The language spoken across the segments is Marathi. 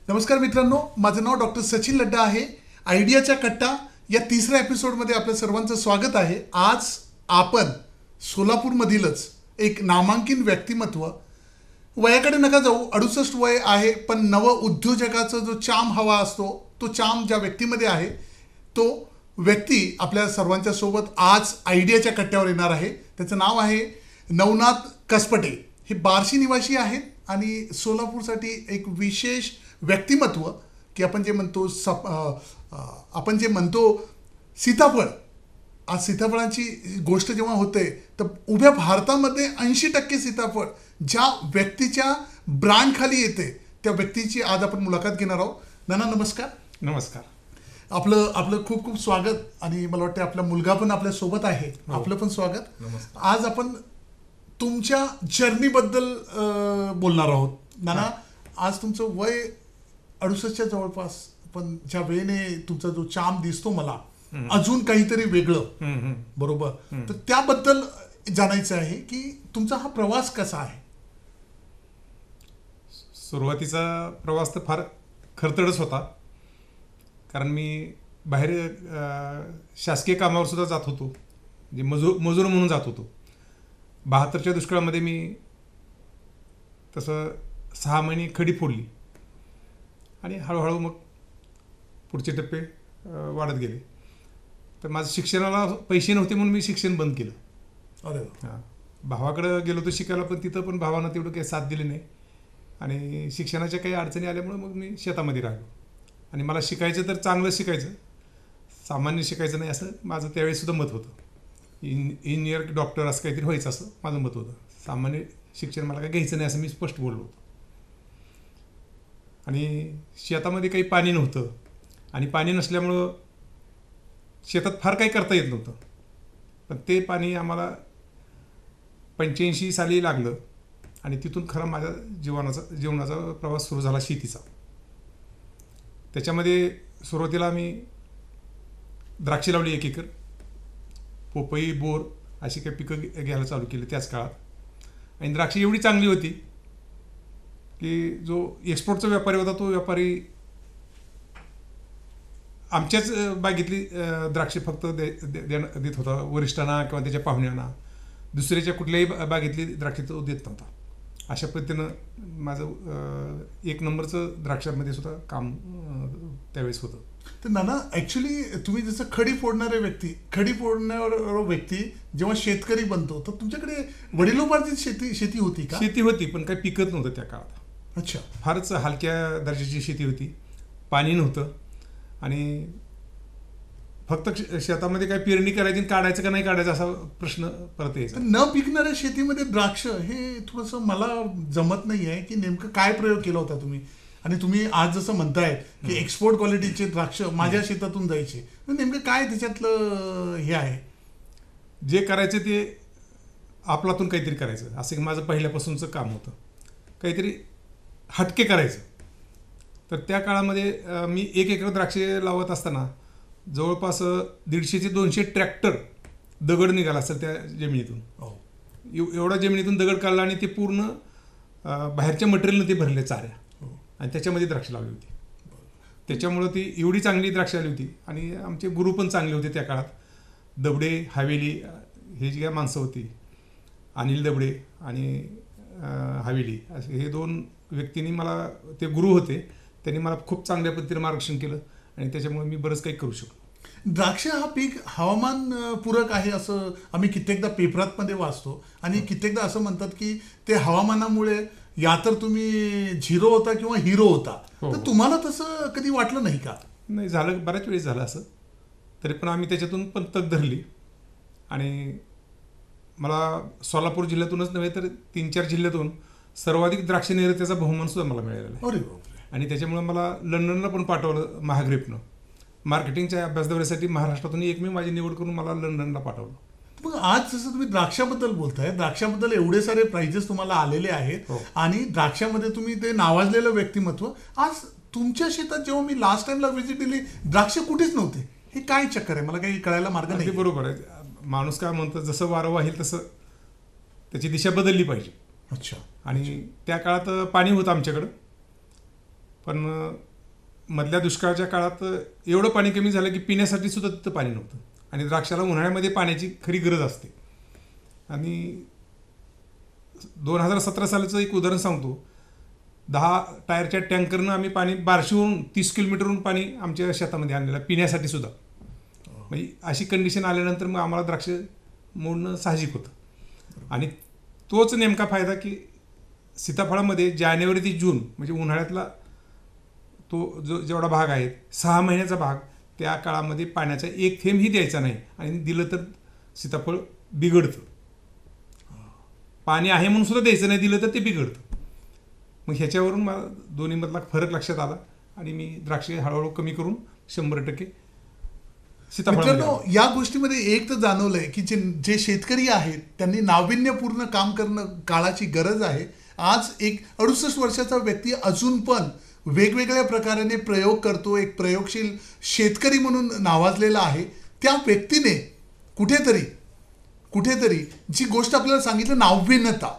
नमस्कार मित्रांनो, माझं नाव डॉक्टर सचिन लड्डा आहे. आयडियाचा कट्टा या तिसऱ्या एपिसोडमध्ये आपल्या सर्वांचं स्वागत आहे. आज आपण सोलापूरमधीलच एक नामांकित व्यक्तिमत्व, वयाकडे नका जाऊ, 68 वय आहे, पण नव उद्योजकाचा जो चाम हवा असतो तो चाम ज्या व्यक्तीमध्ये आहे, तो व्यक्ती आपल्या सर्वांच्या सोबत आज आयडियाच्या कट्ट्यावर येणार आहे. त्याचं नाव आहे नवनाथ कसपटे. हे बार्शी निवासी आहेत आणि सोलापूरसाठी एक विशेष व्यक्तिमत्व, की आपण जे म्हणतो सीताफळ. आज सीताफळाची गोष्ट जेव्हा होते तर उभ्या भारतामध्ये 80% सीताफळ ज्या व्यक्तीच्या ब्रँडखाली येते त्या व्यक्तीची आज आपण मुलाखत घेणार आहोत. नाना नमस्कार. नमस्कार. आपलं खूप खूप स्वागत. आणि मला वाटतं आपला मुलगा पण आपल्या सोबत आहे. आपलं पण स्वागत. आज आपण तुमच्या जर्नीबद्दल बोलणार आहोत. नाना, आज तुमचं वय 68च्या जवळपास, पण ज्या वेळेने तुमचा जो चाम दिसतो मला अजून काहीतरी वेगळं, बरोबर, तर त्याबद्दल जाणायचं आहे की तुमचा हा प्रवास कसा आहे. सुरुवातीचा प्रवास तर फार खरतडच होता, कारण मी बाहेर शासकीय कामावर सुद्धा जात होतो, म्हणजे मजूर म्हणून जात होतो. 72च्या दुष्काळामध्ये मी तसं 6 महिने खडी फोडली आणि हळूहळू मग पुढचे टप्पे वाढत गेले. तर माझं शिक्षणाला पैसे नव्हते म्हणून मी शिक्षण बंद केलं. अरे हां, भावाकडं गेलो होतो शिकायला, पण तिथं पण भावानं तेवढं काही साथ दिली नाही आणि शिक्षणाच्या काही अडचणी आल्यामुळे मग मी शेतामध्ये राहिलो. आणि मला शिकायचं तर चांगलं शिकायचं, सामान्य शिकायचं नाही असं माझं त्यावेळेसुद्धा मत होतं. इंजिनियर डॉक्टर असं काहीतरी व्हायचं असं माझं मत होतं. सामान्य शिक्षण मला काही घ्यायचं नाही असं मी स्पष्ट बोललो होतो. आणि शेतामध्ये काही पाणी नव्हतं आणि पाणी नसल्यामुळं शेतात फार काही करता येत नव्हतं. पण ते पाणी आम्हाला 85 साली लागलं आणि तिथून खरा माझ्या जीवनाचा प्रवास सुरू झाला शेतीचा. त्याच्यामध्ये सुरुवातीला आम्ही द्राक्षे लावली 1 एकर, पोपई, बोर अशी काही पिकं घ्यायला चालू केली त्याच काळात. आणि द्राक्षे एवढी चांगली होती की जो एक्सपोर्टचा व्यापारी होता तो व्यापारी आमच्याच बागेतली द्राक्षे फक्त देत होता वरिष्ठांना किंवा त्याच्या पाहुण्यांना. दुसऱ्याच्या कुठल्याही बागेतली द्राक्षे तो देत नव्हता. अशा पद्धतीनं माझं 1 नंबरचं द्राक्षामध्ये सुद्धा काम त्यावेळेस होतं. तर नाना, ॲक्च्युली तुम्ही जसं खडी फोडणारा व्यक्ती जेव्हा शेतकरी बनतो तर तुमच्याकडे वडिलोपार्जित शेती होती का? शेती होती, पण काही पिकत नव्हतं त्या काळात. अच्छा. फारच हलक्या दर्जाची शेती होती, पाणी नव्हतं आणि फक्त शेतामध्ये काय पेरणी करायची, काढायचं का नाही काढायचं असा प्रश्न परत यायचा. न पिकणाऱ्या शेतीमध्ये द्राक्ष हे थोडंसं मला जमत नाही आहे की नेमकं काय प्रयोग केला होता तुम्ही. आणि तुम्ही आज जसं म्हणताय की एक्सपोर्ट क्वालिटीचे द्राक्ष माझ्या शेतातून जायचे, नेमकं काय त्याच्यातलं हे आहे? जे करायचं ते आपलातून काहीतरी करायचं, असं माझं पहिल्यापासूनचं काम होतं. काहीतरी हटके करायचं. तर त्या काळामध्ये मी 1 एकर द्राक्षे लावत असताना जवळपास 150 ते 200 ट्रॅक्टर दगड निघाला असेल त्या जमिनीतून. एवढा जमिनीतून दगड काढला आणि ते पूर्ण बाहेरच्या मटेरियलनं ते भरले चाऱ्या आणि त्याच्यामध्ये द्राक्ष लावली होती. त्याच्यामुळं ती एवढी चांगली द्राक्ष आली होती. आणि आमचे गुरु पण चांगले होते त्या काळात. दबडे, हवेली हे जी काय माणसं होती, अनिल दबडे आणि हवेली, असे हे 2 व्यक्तींनी मला, ते गुरु होते, त्यांनी मला खूप चांगल्या पद्धतीने मार्गदर्शन केलं आणि त्याच्यामुळे मी बरंच काही करू शकलो. द्राक्ष हा पीक हवामान पूरक आहे असं आम्ही कित्येकदा पेपरात वाचतो. आणि कित्येकदा असं म्हणतात की ते हवामानामुळे या तर तुम्ही झिरो होता किंवा हिरो होता. तर तुम्हाला तसं कधी वाटलं नाही का? नाही, झालं, बऱ्याच वेळेस झालं असं. तरी पण आम्ही त्याच्यातून पण तग धरली आणि मला सोलापूर जिल्ह्यातूनच नव्हे तर 3-4 जिल्ह्यातून सर्वाधिक द्राक्ष निर्यातीचा बहुमान सुद्धा मला मिळालेला आहे. अरे बापरे. आणि त्याच्यामुळे मला लंडनला पण पाठवलं महाग्रेपनं. मार्केटिंगच्या अभ्यासदौऱ्यासाठी महाराष्ट्रातून एकमेव माझी निवड करून मला लंडनला पाठवलं. मग आज जसं तुम्ही द्राक्षाबद्दल बोलताय, द्राक्षाबद्दल एवढे सारे प्राइजेस तुम्हाला आलेले आहेत आणि द्राक्षामध्ये तुम्ही ते नावाजलेलं व्यक्तिमत्व, आज तुमच्या शेतात जेव्हा मी लास्ट टाइमला व्हिजिट दिली द्राक्ष कुठेच नव्हते. हे काय चक्कर आहे? मला काही कळायला मार्ग नाही. बरोबर आहे. माणूस काय म्हणतो, जसं वारं वाहील तसं त्याची दिशा बदलली पाहिजे. अच्छा. आणि त्या काळात पाणी होतं आमच्याकडं, पण मधल्या दुष्काळाच्या काळात एवढं पाणी कमी झालं की पिण्यासाठी सुद्धा तिथं पाणी नव्हतं. आणि द्राक्षाला उन्हाळ्यामध्ये पाण्याची खरी गरज असते. आणि 2017 सालाचं एक उदाहरण सांगतो. 10 टायरच्या टँकरनं आम्ही पाणी बार्शीहून 30 किलोमीटरहून पाणी आमच्या शेतामध्ये आणलेलं पिण्यासाठी सुद्धा. म्हणजे अशी कंडिशन आल्यानंतर मग आम्हाला द्राक्ष मोडणं साहजिक होतं. आणि तोच नेमका फायदा की सीताफळामध्ये जानेवारी ते जून म्हणजे उन्हाळ्यातला तो जेवढा भाग आहे 6 महिन्याचा भाग, त्या काळामध्ये पाण्याचा एक थेंबही द्यायचा नाही. आणि दिलं तर सीताफळ बिघडतं. पाणी आहे म्हणून सुद्धा द्यायचं नाही, दिलं तर ते बिघडतं. मग ह्याच्यावरून मला दोन्हीमधला फरक लक्षात आला आणि मी द्राक्षे हळूहळू कमी करून 100% मित्रांनो, या गोष्टीमध्ये एक तर जाणवलंय की जे शेतकरी आहेत त्यांनी नाविन्यपूर्ण काम करणं काळाची गरज आहे. आज एक 68 वर्षाचा व्यक्ती अजून पण वेगवेगळ्या प्रकाराने प्रयोग करतो, एक प्रयोगशील शेतकरी म्हणून नावाजलेला आहे. त्या व्यक्तीने कुठेतरी जी गोष्ट आपल्याला सांगितलं, नाविन्यता,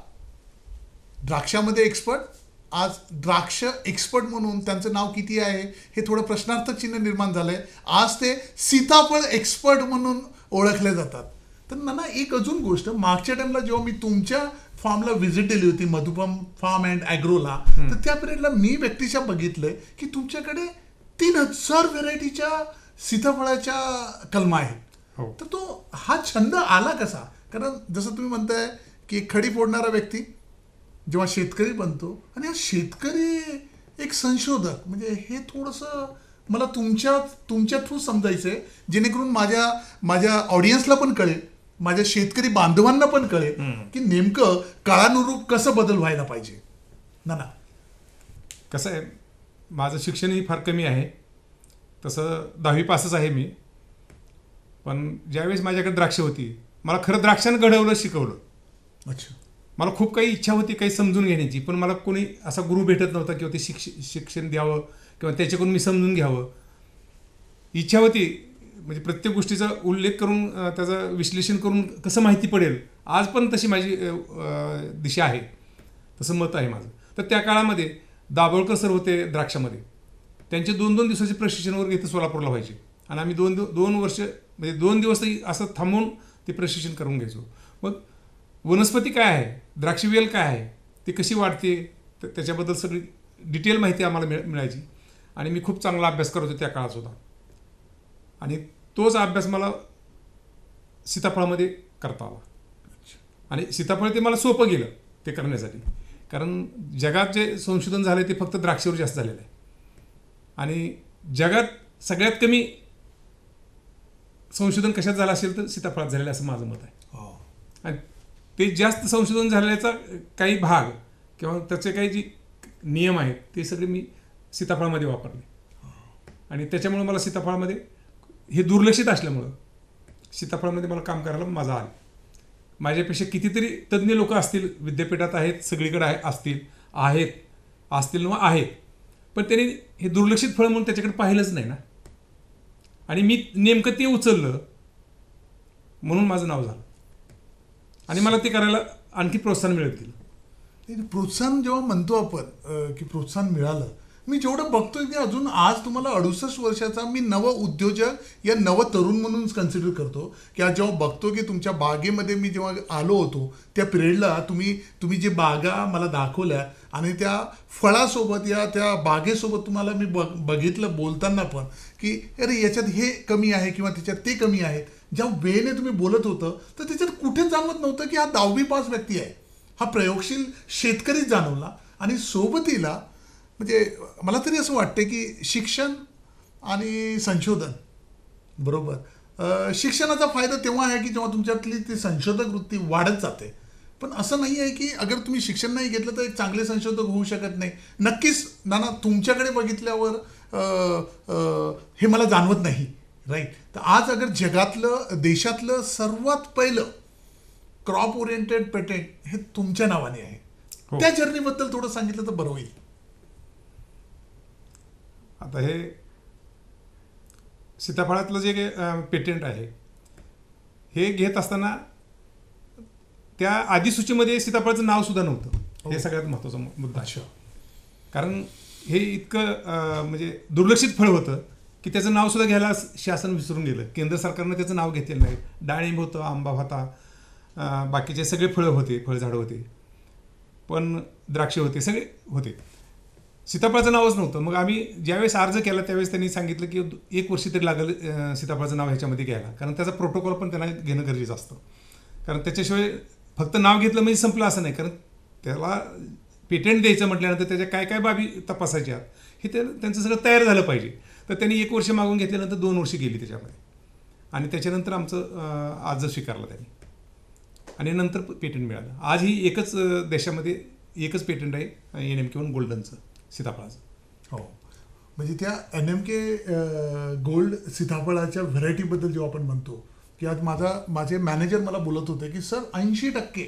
द्राक्षामध्ये एक्सपर्ट, आज द्राक्ष एक्सपर्ट म्हणून त्यांचं नाव किती आहे हे थोडं प्रश्नार्थक चिन्ह निर्माण झालंय. आज ते सीताफळ एक्सपर्ट म्हणून ओळखले जातात. तर नाना, एक अजून गोष्ट, मागच्या टाइमला जेव्हा मी तुमच्या फार्मला व्हिजिट दिली होती, मधुबन फार्म अँड ॲग्रोला, तर त्या पिरियडला मी व्यक्तिशः बघितलंय की तुमच्याकडे 3000 व्हेरायटीच्या सीताफळाच्या कलमा आहेत. तर तो हा छंद आला कसा? कारण जसं तुम्ही म्हणताय की खडी फोडणारा व्यक्ती जेव्हा शेतकरी बनतो आणि हा शेतकरी एक संशोधक, म्हणजे हे थोडंसं मला तुमच्या थ्रू समजायचंय, जेणेकरून माझ्या ऑडियन्सला पण कळेल, माझ्या शेतकरी बांधवांना पण कळेल की नेमकं काळानुरूप कसं बदल व्हायला पाहिजे. ना कसं आहे, माझं शिक्षणही फार कमी आहे. तसं 10वी पासच आहे मी. पण ज्यावेळेस माझ्याकडे द्राक्ष होती, मला खरं द्राक्षानं घडवलं, शिकवलं. अच्छा. मला खूप काही इच्छा होती काही समजून घेण्याची, पण मला कोणी असा गुरु भेटत नव्हता किंवा ते शिक्षण द्यावं किंवा त्याच्याकडून मी समजून घ्यावं. इच्छा होती, म्हणजे प्रत्येक गोष्टीचा उल्लेख करून त्याचं विश्लेषण करून कसं माहिती पडेल. आज पण तशी माझी दिशा आहे, तसं मत आहे माझं. तर त्या काळामध्ये दाभोळकर सर होते द्राक्षामध्ये. त्यांचे 2-2 दिवसाचे प्रशिक्षणवर इथं सोलापूरला व्हायचे. आणि आम्ही 2 वर्ष म्हणजे 2 दिवस असं थांबून ते प्रशिक्षण करून घ्यायचो. मग वनस्पती काय आहे, द्राक्षवेल काय आहे, ती कशी वाढते, त्याच्याबद्दल सगळी डिटेल माहिती आम्हाला मिळायची. आणि मी खूप चांगला अभ्यास करत होतो त्या काळात सुद्धा. आणि तोच अभ्यास मला सीताफळामध्ये करता आला. आणि सीताफळ ते मला सोपं गेलं ते करण्यासाठी, कारण जगात जे संशोधन झालं ते फक्त द्राक्षावर जास्त झालेलं आहे. आणि जगात सगळ्यात कमी संशोधन कशात झालं असेल तर सीताफळात झालेलं असं माझं मत आहे. आणि ते जास्त संशोधन झालेल्याचा काही भाग किंवा त्याचे काही जे नियम आहेत ते सगळे मी सीताफळामध्ये वापरले. आणि त्याच्यामुळे मला सीताफळामध्ये हे दुर्लक्षित असल्यामुळं सीताफळामध्ये मला काम करायला मजा आली. माझ्यापेक्षा कितीतरी तज्ज्ञ लोक असतील, विद्यापीठात आहेत, सगळीकडे असतील आहेत, पण त्यांनी हे दुर्लक्षित फळ म्हणून त्याच्याकडे पाहिलंच नाही ना. आणि मी नेमकं ते उचललं म्हणून माझं नाव झालं. आणि मला ते करायला आणखी प्रोत्साहन मिळत गेलं. प्रोत्साहन जेव्हा म्हणतो आपण की प्रोत्साहन मिळालं, मी जेवढं बघतोय की अजून आज तुम्हाला 68 वर्षाचा मी नव उद्योजक या नव तरुण म्हणून कन्सिडर करतो. की आज जेव्हा बघतो की तुमच्या बागेमध्ये मी जेव्हा आलो होतो त्या पिरियडला तुम्ही जे बागा मला दाखवल्या आणि त्या फळासोबत या त्या बागेसोबत तुम्हाला मी बघितलं बोलताना पण की अरे याच्यात हे कमी आहे किंवा त्याच्यात ते कमी आहे. ज्या वेळेने तुम्ही बोलत होतं तर त्याच्यात कुठेच जाणवत नव्हतं की हा 10वी पास व्यक्ती आहे, हा प्रयोगशील शेतकरीच जाणवला. आणि सोबतीला म्हणजे मला तरी असं वाटतं की शिक्षण आणि संशोधन बरोबर, शिक्षणाचा फायदा तेव्हा आहे की जेव्हा तुमच्यातली ती संशोधक वृत्ती वाढत जाते. पण असं नाही आहे की अगर तुम्ही शिक्षण नाही घेतलं तर एक चांगले संशोधक होऊ शकत नाही. नक्कीच नाना, तुमच्याकडे बघितल्यावर हे मला जाणवत नाही, राईट. तर आज अगर जगातलं देशातलं सर्वात पहिलं क्रॉप ओरिएंटेड पेटेंट हे तुमच्या नावाने आहे. त्या जर्नीबद्दल थोडं सांगितलं तर बरं होईल. आता हे सीताफळातलं जे पेटेंट आहे हे घेत असताना त्या आधी सूचीमध्ये सीताफळाचं नाव सुद्धा नव्हतं. हे सगळ्यात महत्त्वाचा मुद्दा आहे. कारण हे इतकं म्हणजे दुर्लक्षित फळ होतं की त्याचं नाव सुद्धा घ्यायला शासन विसरून गेलं. केंद्र सरकारनं त्याचं नाव घेतलेलं नाही. डाळिंब होतं, आंबा होता, बाकीचे सगळे फळं होते, फळझाडं होते, पण द्राक्षे होते, सगळे होते. सीताफळाचं नावच नव्हतं. मग आम्ही ज्यावेळेस अर्ज केला त्यावेळेस त्यांनी सांगितलं की 1 वर्ष तरी लागेल सीताफळाचं नाव ह्याच्यामध्ये घ्यायला, कारण त्याचा प्रोटोकॉल पण त्यांना घेणं गरजेचं असतं. कारण त्याच्याशिवाय फक्त नाव घेतलं म्हणजे संपलं असं नाही, कारण त्याला पेटंट द्यायचं म्हटल्यानंतर त्याच्या काय काय बाबी तपासायच्या हे त्यांचं सगळं तयार झालं पाहिजे. तर त्यांनी 1 वर्ष मागून घेतल्यानंतर 2 वर्ष गेली त्याच्यामध्ये, आणि त्याच्यानंतर आमचं अर्ज स्वीकारला त्यांनी आणि नंतर पेटंट मिळालं. आज ही एकच देशामध्ये एकच पेटंट आहे NMK-1 गोल्डनचं सीताफळाचं. हो, म्हणजे त्या NMK गोल्ड सीताफळाच्या व्हरायटीबद्दल जेव्हा आपण म्हणतो की आज माझे मॅनेजर मला बोलत होते की सर 80%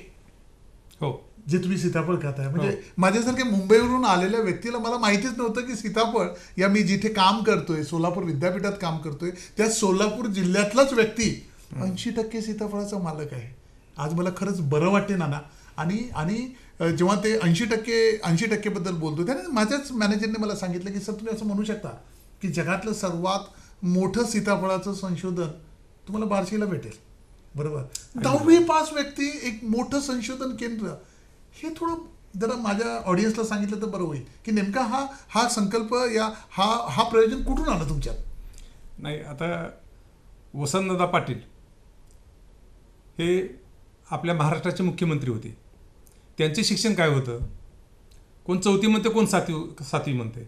हो जे तुम्ही सीताफळ खाताय, म्हणजे माझ्यासारख्या मुंबईवरून आलेल्या व्यक्तीला मला माहितीच नव्हतं की सीताफळ या मी जिथे काम करतोय सोलापूर विद्यापीठात काम करतोय त्या सोलापूर जिल्ह्यातलाच व्यक्ती 80% सीताफळाचा मालक आहे. आज मला खरंच बरं वाटते नाना. आणि जेव्हा ते 80% बद्दल बोलतो त्याने माझ्याच मॅनेजरने मला सांगितलं की सर तुम्ही असं म्हणू शकता की जगातलं सर्वात मोठं सीताफळाचं संशोधन तुम्हाला बार्शीला भेटेल. बरोबर, 10वी पास व्यक्ती एक मोठं संशोधन केंद्र, हे थोडं जरा माझ्या ऑडियन्सला सांगितलं तर बरं होईल की नेमका हा संकल्प हा प्रयोजन कुठून आलं तुमच्यात. नाही, आता वसंतदादा पाटील हे आपल्या महाराष्ट्राचे मुख्यमंत्री होते. त्यांचे शिक्षण काय होतं? कोण 4थी म्हणते, कोण 7वी म्हणते.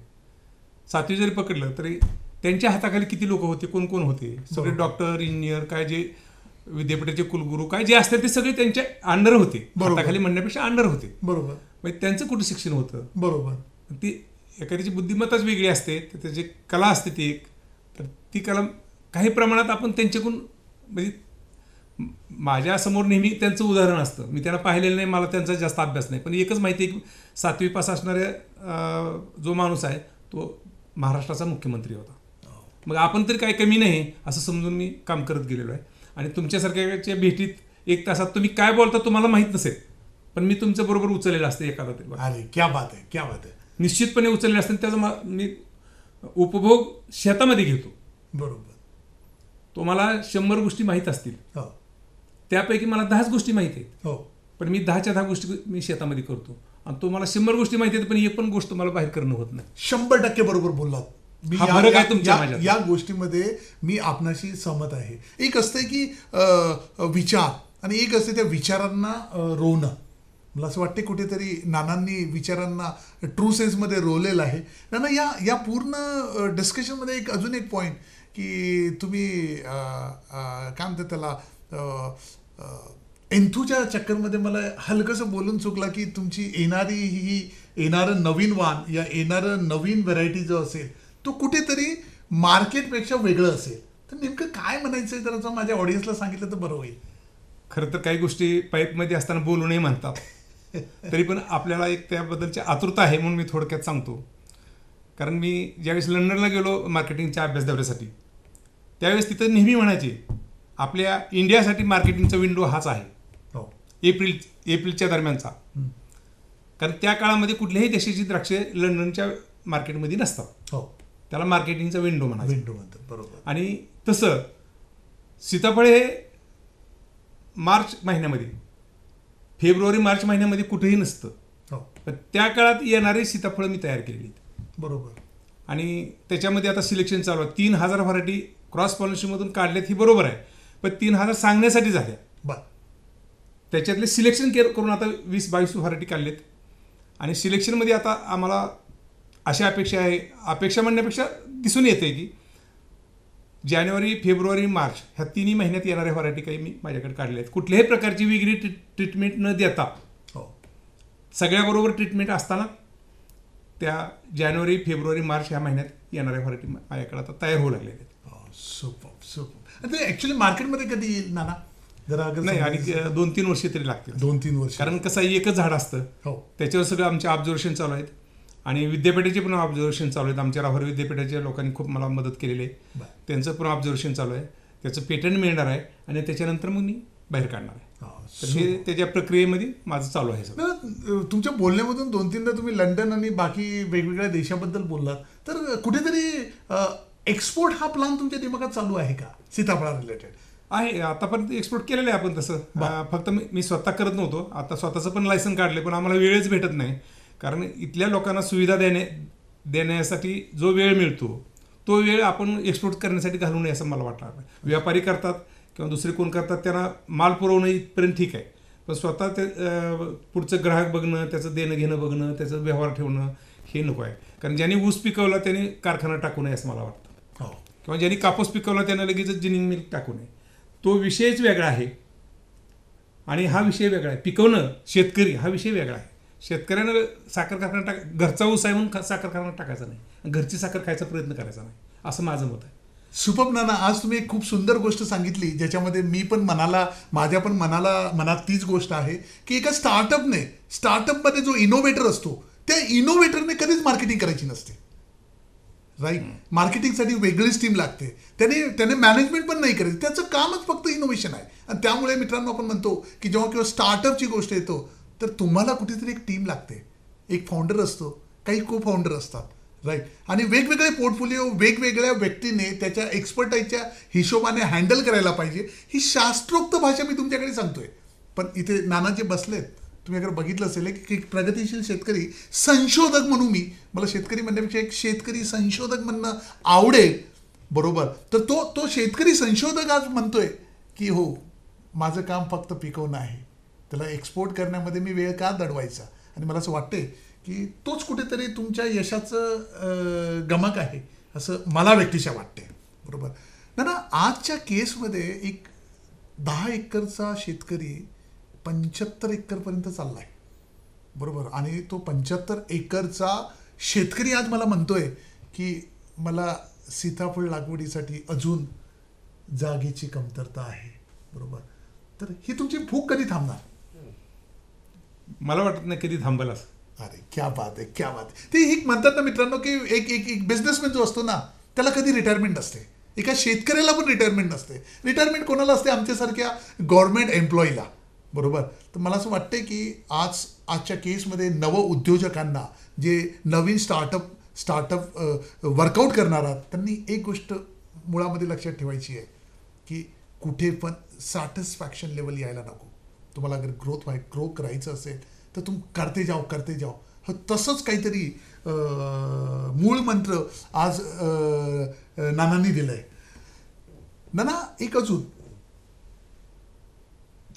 7वी जरी पकडलं तरी त्यांच्या हाताखाली किती लोक होते, कोण कोण होते? सगळे डॉक्टर, इंजिनियर, काय जे विद्यापीठाचे कुलगुरू काय जे असतात ते सगळे त्यांच्या अंडर होते. हाताखाली म्हणण्यापेक्षा अंडर होते. बरोबर, म्हणजे त्यांचं कुठं शिक्षण होतं? बरोबर. ती एखाद्याची बुद्धिमत्ताच वेगळी असते, त्याची कला असते ती एक. तर ती कला काही प्रमाणात आपण त्यांच्याकडून, म्हणजे माझ्यासमोर नेहमी त्यांचं उदाहरण असतं. मी त्यांना पाहिलेलं नाही, मला त्यांचा जास्त अभ्यास नाही, पण एकच माहिती आहे की 7वी पास असणाऱ्या जो माणूस आहे तो महाराष्ट्राचा मुख्यमंत्री होता. मग आपण तरी काय कमी नाही असं समजून मी काम करत गेलेलो आहे. आणि तुमच्यासारख्याच्या भेटीत 1 तासात तुम्ही काय बोलता तुम्हाला माहीत नसेल, पण मी तुमच्या बरोबर उचललेलं असतं एखादा तरी. अरे क्या बात आहे, क्या बात आहे. निश्चितपणे उचललेलं असतं. त्याचा मी उपभोग शेतामध्ये घेतो. बरोबर. तुम्हाला 100 गोष्टी माहीत असतील, त्यापैकी मला 10च गोष्टी माहिती आहेत. हो, पण मी 10च्या 10 गोष्टी मी शेतामध्ये करतो. आणि तुम्हाला 100 गोष्टी माहिती आहेत, पण एक पण गोष्ट मला बाहेर करणं होत नाही. 100% बरोबर बोललात. या गोष्टीमध्ये मी आपणाशी सहमत आहे. एक असते की विचार आणि एक असते त्या विचारांना रोवणं. मला असं वाटते कुठेतरी नानांनी विचारांना ट्रू सेन्समध्ये रोवलेलं आहे. नाना, या पूर्ण डिस्कशनमध्ये अजून एक पॉईंट की तुम्ही काय म्हणतात त्याला एन्थूच्या चक्करमध्ये मला हलकंसं बोलून चुकला की तुमची येणारं नवीन वाण या येणारं नवीन व्हरायटी जो असेल तो कुठेतरी मार्केटपेक्षा वेगळं असेल. तर नेमकं काय म्हणायचं आहे जरा माझ्या ऑडियन्सला सांगितलं तर बरं होईल. खरं तर काही गोष्टी पाईपमध्ये असताना बोलू नये म्हणतात, तरी पण आपल्याला एक त्याबद्दलची आतुरता आहे म्हणून मी थोडक्यात सांगतो. कारण मी ज्यावेळेस लंडनला गेलो मार्केटिंगच्या अभ्यास दौऱ्यासाठी, त्यावेळेस तिथं नेहमी म्हणायचे आपल्या इंडियासाठी मार्केटिंगचा विंडो हाच आहे, एप्रिलच्या दरम्यानचा. कारण त्या काळामध्ये कुठल्याही देशाची द्राक्षे लंडनच्या मार्केटमध्ये नसतात. त्याला मार्केटिंगचा विंडो विंडो म्हणतात. बरोबर. आणि तसं सीताफळ हे मार्च महिन्यामध्ये, फेब्रुवारी-मार्च महिन्यामध्ये कुठेही नसतं. पण त्या काळात येणारे सीताफळ मी तयार केलेली. बरोबर. आणि त्याच्यामध्ये आता सिलेक्शन चालू आहे. 3000 व्हरायटी क्रॉस पॉलिसीमधून काढल्यात ही बरोबर आहे, पण 3000 सांगण्यासाठी झाल्या. त्याच्यातले सिलेक्शन करून आता 20-22 व्हरायटी काढलेत. आणि सिलेक्शनमध्ये आता आम्हाला अशी अपेक्षा आहे, अपेक्षा म्हणण्यापेक्षा दिसून येते की जानेवारी, फेब्रुवारी, मार्च ह्या 3 महिन्यात येणाऱ्या व्हरायटी काही मी माझ्याकडे काढल्या आहेत. कुठल्याही प्रकारची वेगळी ट्रीटमेंट न देता, सगळ्याबरोबर ट्रीटमेंट असताना त्या जानेवारी, फेब्रुवारी, मार्च ह्या महिन्यात येणाऱ्या व्हरायटी माझ्याकडे आता तयार होऊ लागलेल्या आहेत. सुपर. ते ॲक्च्युली मार्केटमध्ये कधी येईल नाना? जरा नाही, आणि 2-3 वर्षे तरी लागतील. 2-3 वर्ष. कारण कसं एकच झाड असतं, त्याच्यावर सगळं आमचे ऑब्झर्वेशन चालू आहेत. आणि विद्यापीठाचे पण ऑब्झर्वेशन चालू आहेत. आमच्या राहुरी विद्यापीठाच्या लोकांनी खूप मला मदत केलेली आहे. त्यांचं पण ऑब्झर्वेशन चालू आहे. त्याचं पेटंट मिळणार आहे आणि त्याच्यानंतर मग मी बाहेर काढणार आहे. तर हे त्याच्या प्रक्रियेमध्ये माझं चालू आहे सगळं. तुमच्या बोलण्यामधून 2-3दा तुम्ही लंडन आणि बाकी वेगवेगळ्या देशाबद्दल बोललात, तर कुठेतरी एक्सपोर्ट हा प्लॅन तुमच्या दिमागात चालू आहे का सीताफळा रिलेटेड? आहे, आतापर्यंत एक्सपोर्ट केलेलं आहे आपण तसं. फक्त मी स्वतः करत नव्हतो, आता स्वतःचं पण लायसन काढले, पण आम्हाला वेळच भेटत नाही. कारण इथल्या लोकांना सुविधा देण्यासाठी जो वेळ मिळतो तो वेळ आपण एक्सपोर्ट करण्यासाठी घालू नये असं मला वाटणार नाही. व्यापारी करतात किंवा दुसरे कोण करतात, त्यांना माल पुरवणं इथपर्यंत ठीक आहे, पण स्वतः ते पुढचं ग्राहक बघणं, त्याचं देणं घेणं बघणं, त्याचं व्यवहार ठेवणं हे नको आहे. कारण ज्यांनी ऊस पिकवला त्यांनी कारखाना टाकू नये असं मला वाटतं, किंवा ज्यांनी कापूस पिकवला त्यांना लगेच जिनिंग मिल टाकू नये. तो विषयच वेगळा आहे आणि हा विषय वेगळा आहे. पिकवणं शेतकरी हा विषय वेगळा आहे. शेतकऱ्यानं साखर कारखाना घरचा ऊस आहे म्हणून साखर कारखाना टाकायचा नाही, घरची साखर खायचा प्रयत्न करायचा नाही, असं माझं मत आहे. सुपब नाना, आज तुम्ही एक खूप सुंदर गोष्ट सांगितली, ज्याच्यामध्ये मी पण माझ्या पण मनात तीच गोष्ट आहे की एका स्टार्टअपमध्ये जो इनोव्हेटर असतो त्या इनोव्हेटरने कधीच मार्केटिंग करायची नसते. राईट, मार्केटिंगसाठी वेगळीच टीम लागते, त्याने मॅनेजमेंट पण नाही करायचं, त्याचं कामच फक्त इनोव्हेशन आहे. आणि त्यामुळे मित्रांनो आपण म्हणतो की जेव्हा किंवा स्टार्टअपची गोष्ट येतो तर तुम्हाला कुठेतरी एक टीम लागते, एक फाउंडर असतो, काही को फाउंडर असतात. राईट, आणि वेगवेगळे पोर्टफोलिओ वेगवेगळ्या व्यक्तीने त्याच्या एक्सपर्टाईजच्या हिशोबाने हँडल करायला पाहिजे. ही शास्त्रोक्त भाषा मी तुमच्याकडे सांगतोय. पण इथे नाना जे बसलेत, तुम्ही अगर बघितलं असेल की प्रगतिशील शेतकरी संशोधक म्हणून मला शेतकरी म्हणण्यापेक्षा एक शेतकरी संशोधक म्हणणं आवडेल, बरोबर. तर तो शेतकरी संशोधक आज म्हणतोय की हो, माझं काम फक्त पिकवणं आहे, त्याला एक्सपोर्ट करण्यामध्ये मी वेळ का दडवायचा. आणि मला असं वाटतंय की तोच कुठेतरी तुमच्या यशाचं गमक आहे असं मला व्यक्तिशः वाटते, बरोबर ना. आजच्या केसमध्ये एक 10 एकरचा शेतकरी 75 एकरपर्यंत चाललाय, बरोबर. आणि तो 75 एकरचा शेतकरी आज मला म्हणतोय की मला सीताफळ लागवडीसाठी अजून जागेची कमतरता आहे, बरोबर. तर ही तुमची भूक कधी थांबणार? मला वाटत नाही कधी थांबेल असं. अरे क्या बात आहे, क्या बात आहे. ते एक म्हणतात ना मित्रांनो की एक बिझनेसमॅन जो असतो ना त्याला कधी रिटायरमेंट नसते, एका शेतकऱ्याला पण रिटायरमेंट नसते. रिटायरमेंट कोणाला असते? आमच्यासारख्या गव्हर्नमेंट एम्प्लॉईला, बरोबर. तर मला असं वाटतंय की आजच्या केसमध्ये नवउद्योजकांना, जे नवीन स्टार्टअप वर्कआउट करणार आहात, त्यांनी एक गोष्ट मुळामध्ये लक्षात ठेवायची आहे की कुठे पण सॅटिस्फॅक्शन लेवल यायला नको. तुम्हाला अगर ग्रो करायचं असेल तर तुम्ही करते जाओ. तसंच काहीतरी मूळ मंत्र आज नानांनी दिलंय. नाना, एक अजून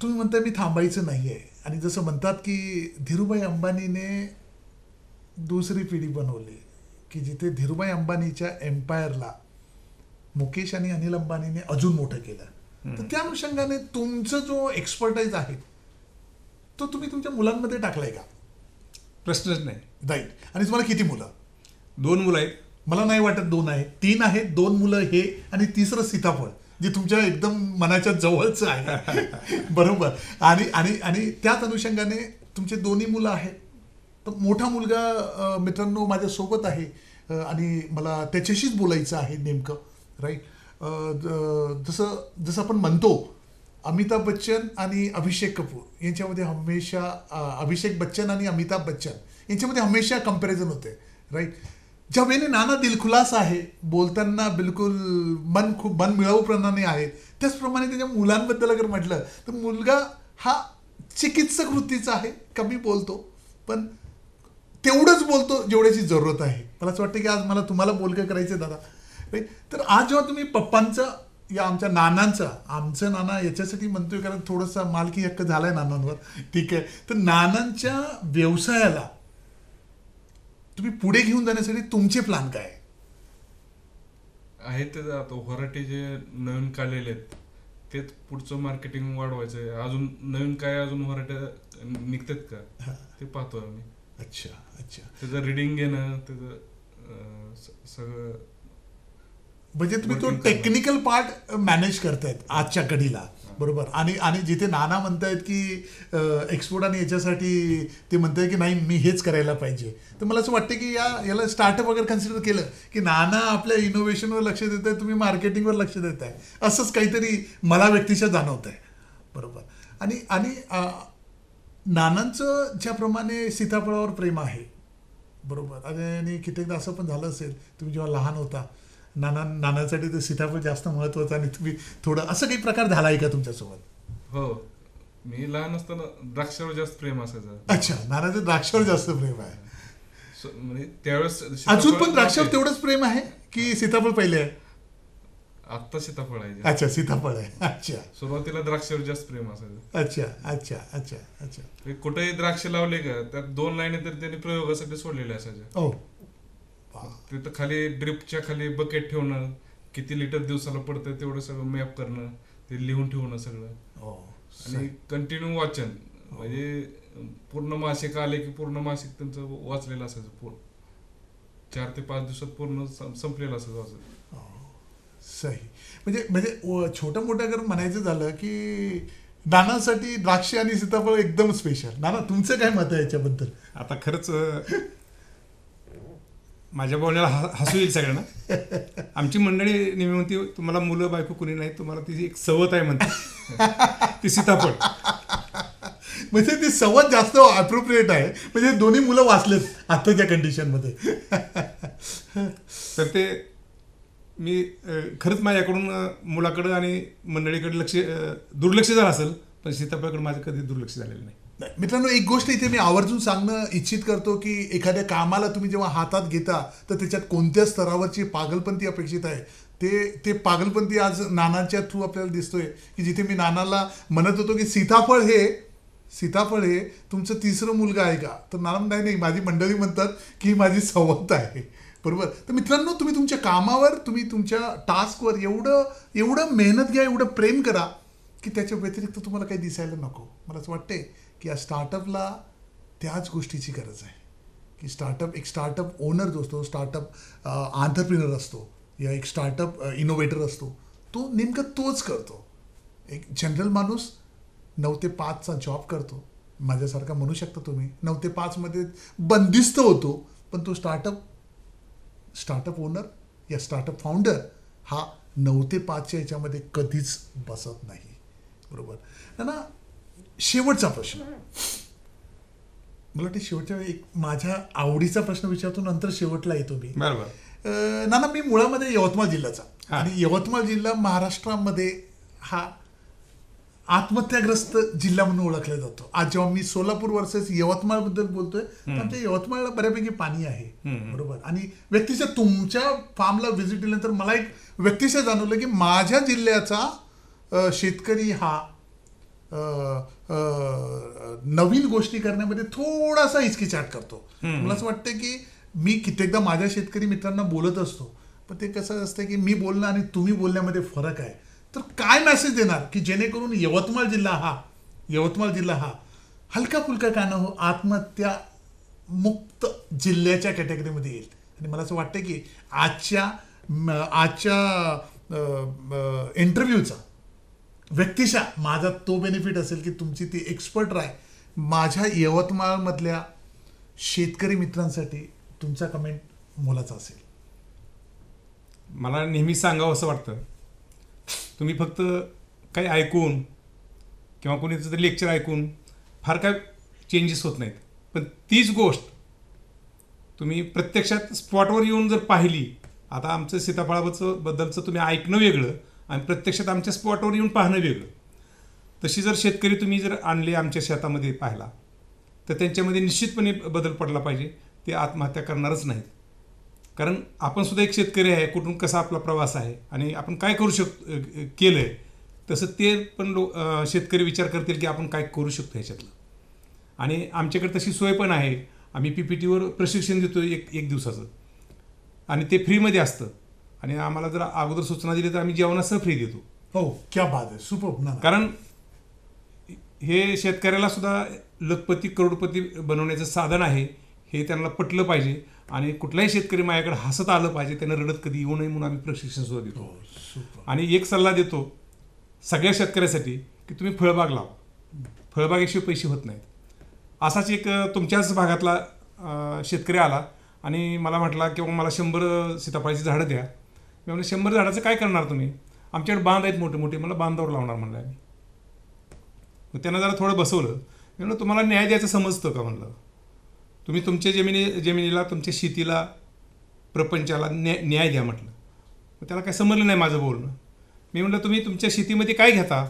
तुम्ही म्हणताय मी थांबायचं नाहीये, आणि जसं म्हणतात की धीरूभाई अंबानीने दुसरी पिढी बनवली, की जिथे धीरूभाई अंबानीच्या एम्पायरला मुकेश आणि अनिल अंबानीने अजून मोठं केलं. तर त्या अनुषंगाने तुमचं जो एक्सपर्टाईज आहे तो तुम्ही तुमच्या मुलांमध्ये टाकलाय का? प्रश्नच नाही. राईट. आणि तुम्हाला किती मुलं? 2 मुलं आहेत. मला नाही वाटत 2 आहेत, 3 आहेत. 2 मुलं हे आणि तिसरं सीताफळ, जे तुमच्या एकदम मनाच्या जवळचं आहे, बरोबर. आणि त्याच अनुषंगाने तुमचे 2ही मुलं आहेत. तर मोठा मुलगा मित्रांनो माझ्यासोबत आहे आणि मला त्याच्याशीच बोलायचं आहे नेमकं. राईट. जसं आपण म्हणतो अमिताभ बच्चन आणि अभिषेक कपूर यांच्यामध्ये हमेशा, अभिषेक बच्चन आणि अमिताभ बच्चन यांच्यामध्ये हमेशा कंपॅरिझन होते. राईट. ज्या वेळेने नाना दिलखुलास आहे, बोलताना बिलकुल मन मिळवूप्रमाणे आहेत, त्याचप्रमाणे त्याच्या मुलांबद्दल अगर म्हटलं तर मुलगा हा चिकित्सक वृत्तीचा आहे, कमी बोलतो पण तेवढंच बोलतो जेवढ्याची जरूरत आहे. मला असं वाटतं की आज मला तुम्हाला बोलकं करायचं दादा. राईट. तर आज जेव्हा तुम्ही पप्पांचं या आमच्या नानांचा, आमचं नाना याच्यासाठी म्हणतोय कारण थोडासा मालकी हक्क झालाय नानांवर, ठीक आहे. तर नानांच्या व्यवसायाला तुम्ही पुढे घेऊन जाण्यासाठी तुमचे प्लॅन काय आहे? ते आता व्हरायटी जे नवीन काढलेले आहेत तेच पुढचं मार्केटिंग वाढवायचं आहे. अजून नवीन काय अजून व्हरायटी निघतात का ते पाहतोय आम्ही. अच्छा. त्याचं रिडिंग घेणं, त्याचं सगळं म्हणजे तुम्ही तो टेक्निकल पार्ट मॅनेज करतायत आजच्या घडीला, बरोबर. आणि जिथे नाना म्हणतायत की एक्सपोर्ट आणि याच्यासाठी ते म्हणताय की नाही मी हेच करायला पाहिजे, तर मला असं वाटतं की याला स्टार्टअप वगैरे कन्सिडर केलं की नाना आपल्या इनोव्हेशनवर लक्ष देत आहे, तुम्ही मार्केटिंगवर लक्ष देत आहे, असंच काहीतरी मला व्यक्तिशः जाणवत आहे, बरोबर. आणि आणि नानांचं ज्याप्रमाणे सीताफळावर प्रेम आहे, बरोबर, आणि कित्येकदा असं पण झालं असेल, तुम्ही जेव्हा लहान होता नानासाठी ते सीताफळ जास्त महत्वाचं आणि तुम्ही थोडं असं काही प्रकार झाला आहे का तुमच्यासोबत? हो, मी लहान असताना द्राक्षावर जास्त प्रेम असायचं. अच्छा, नानाचं द्राक्षावर जास्त प्रेम आहे. म्हणजे त्यावेळेस अजून पण द्राक्षावर तेवढंच प्रेम आहे की सीताफळ पहिले आहे? आत्ता सीताफळ आहे. अच्छा, सीताफळ आहे. अच्छा, सुरुवातीला द्राक्षावर जास्त प्रेम असायचं. अच्छा अच्छा अच्छा अच्छा. कुठेही द्राक्ष लावले का त्यात 2 लाईनी तरी त्यांनी प्रयोगासाठी सोडलेल्या असायच्या. ओ, तिथं खाली ड्रिपच्या खाली बकेट ठेवणं, किती लिटर दिवसाला पडतं तेवढं सगळं मॅप करणं, ते लिहून ठेवणं सगळं, आणि कंटिन्यू वाचन. म्हणजे पूर्ण मासिक आले की पूर्ण मासिक त्यांचं वाचलेलं असायचं. 4 ते 5 दिवसात पूर्ण संपलेलं असायचं वाचन. सही. म्हणजे छोटं मोठं जर म्हणायचं झालं की नानासाठी द्राक्ष आणि सीताफळ एकदम स्पेशल. नाना, तुमचं काय मत आहे याच्याबद्दल? आता खरंच माझ्या बोलण्याला हसू येईल सगळ्यांना. आमची मंडळी नेहमी म्हणते तुम्हाला मुलं बायको कुणी नाही, तुम्हाला ती एक सवत आहे म्हणते ती सीताफळ. म्हणजे ती सवत जास्त अप्रोप्रिएट आहे. म्हणजे दोन्ही मुलं वाचलेत आताच्या कंडिशनमध्ये. तर ते मी खरंच माझ्याकडून मुलाकडं आणि मंडळीकडे दुर्लक्ष झालं असेल, पण सीताफळाकडे माझं कधी दुर्लक्ष झालेलं नाही. मित्रांनो, एक गोष्ट इथे मी आवर्जून सांगणं इच्छित करतो की एखाद्या कामाला तुम्ही जेव्हा हातात घेता तर त्याच्यात कोणत्या स्तरावरची पागलपंती अपेक्षित आहे ते पागलपंती आज नानाच्या थ्रू आपल्याला दिसतोय. की जिथे मी नानाला म्हणत होतो की सीताफळ हे तुमचं तिसरं मुलगा आहे का, तर नाना नाही, माझी मंडळी म्हणतात की माझी सवत आहे. बरोबर. तर मित्रांनो, तुम्ही तुमच्या कामावर, तुम्ही तुमच्या टास्कवर एवढं मेहनत घ्या, एवढं प्रेम करा की त्याच्या व्यतिरिक्त तुम्हाला काही दिसायला नको. मला असं वाटते की या स्टार्टअपला त्याच गोष्टीची गरज आहे की एक स्टार्टअप ओनर जो असतो, स्टार्टअप आंतरप्रिनर असतो, या एक स्टार्टअप इनोव्हेटर असतो, तो नेमकं तोच करतो. एक जनरल माणूस 9 ते 5चा जॉब करतो, माझ्यासारखा म्हणू शकता तुम्ही, 9 ते 5मध्ये बंदिस्त होतो, पण तो स्टार्टअप ओनर या स्टार्टअप फाउंडर हा 9 ते 5च्या ह्याच्यामध्ये कधीच बसत नाही. बरोबर ना. शेवटचा प्रश्न, मला वाटतं शेवटच्या वेळी एक माझ्या आवडीचा प्रश्न विचारतो, नंतर शेवटला येतो मी. बरोबर. नाना, मी मुळामध्ये यवतमाळ जिल्ह्याचा, आणि यवतमाळ जिल्हा महाराष्ट्रामध्ये हा आत्महत्याग्रस्त जिल्हा म्हणून ओळखला जातो. आज जेव्हा मी सोलापूर वर्सेस यवतमाळ बद्दल बोलतोय तर आमच्या यवतमाळला बऱ्यापैकी पाणी आहे. बरोबर. आणि व्यक्तिशः तुमच्या फार्मला व्हिजिट दिल्यानंतर मला एक व्यक्तिशः जाणवलं की माझ्या जिल्ह्याचा शेतकरी हा नवीन गोष्टी करण्यामध्ये थोडासा हिचकिचाट करतो. मला असं वाटतं की मी कित्येकदा माझ्या शेतकरी मित्रांना बोलत असतो, पण ते कसं असतं की मी बोलणं आणि तुम्ही बोलण्यामध्ये फरक आहे. तर काय मेसेज देणार की जेणेकरून यवतमाळ जिल्हा हा हलका फुलका का न हो आत्महत्या मुक्त जिल्ह्याच्या कॅटेगरीमध्ये येईल. आणि मला असं वाटतं की आजच्या इंटरव्ह्यूचा व्यक्तिशः माझा तो बेनिफिट असेल की तुमची ती एक्सपर्ट राय माझ्या यवतमाळमधल्या शेतकरी मित्रांसाठी तुमचा कमेंट मोलाचा असेल. मला नेहमी सांगावं असं वाटतं, तुम्ही फक्त काही ऐकून किंवा कोणीचं तरी लेक्चर ऐकून फार काय चेंजेस होत नाहीत, पण तीच गोष्ट तुम्ही प्रत्यक्षात स्पॉटवर येऊन जर पाहिली, आता आमचं सीताफळाबद्दलचं तुम्ही ऐकणं वेगळं आणि प्रत्यक्षात आमच्या स्पॉटवर येऊन पाहणं वेगळं. तशी जर शेतकरी तुम्ही जर आणले आमच्या शेतामध्ये पाहिला तर त्यांच्यामध्ये निश्चितपणे बदल पडला पाहिजे. ते आत्महत्या करणारच नाहीत, कारण आपण सुद्धा एक शेतकरी आहे, कुठून कसा आपला प्रवास आहे आणि आपण काय करू केलं आहे, तसं ते पण शेतकरी विचार करतील की आपण काय करू शकतो ह्याच्यातलं. आणि आमच्याकडे तशी सोय पण आहे, आम्ही PPTवर प्रशिक्षण देतो एक दिवसाचं, आणि ते फ्रीमध्ये असतं. आणि आम्हाला जर अगोदर सूचना दिली तर आम्ही जेवणासह फ्री देतो. हो, क्या बात आहे, सुपर. कारण हे शेतकऱ्याला सुद्धा लखपती करोडपती बनवण्याचं साधन आहे हे त्यांना पटलं पाहिजे. आणि कुठलाही शेतकरी माझ्याकडे हसत आलं पाहिजे, त्यांना रडत कधी येऊ नये म्हणून आम्ही प्रशिक्षण सुद्धा देतो. आणि एक सल्ला देतो सगळ्या शेतकऱ्यासाठी की तुम्ही फळबाग लावा, फळबागेशिवाय पैसे होत नाहीत. असाच एक तुमच्याच भागातला शेतकरी आला आणि मला म्हटला की मला 100 सीताफळाची झाडं द्या. मी म्हणलं 100 झाडाचं काय करणार तुम्ही, आमच्याकडे बांध आहेत मोठे मोठे, मला बांधावर लावणार म्हणलं आम्ही. मग त्यांना जरा थोडं बसवलं. मी म्हणलं तुम्हाला न्याय द्यायचं समजतं का म्हणलं. तुम्ही तुमच्या जमिनीला तुमच्या शेतीला प्रपंचाला न्याय द्या म्हटलं. मग त्याला काय समजलं नाही माझं बोलणं. मी म्हटलं तुम्ही तुमच्या शेतीमध्ये काय घेता.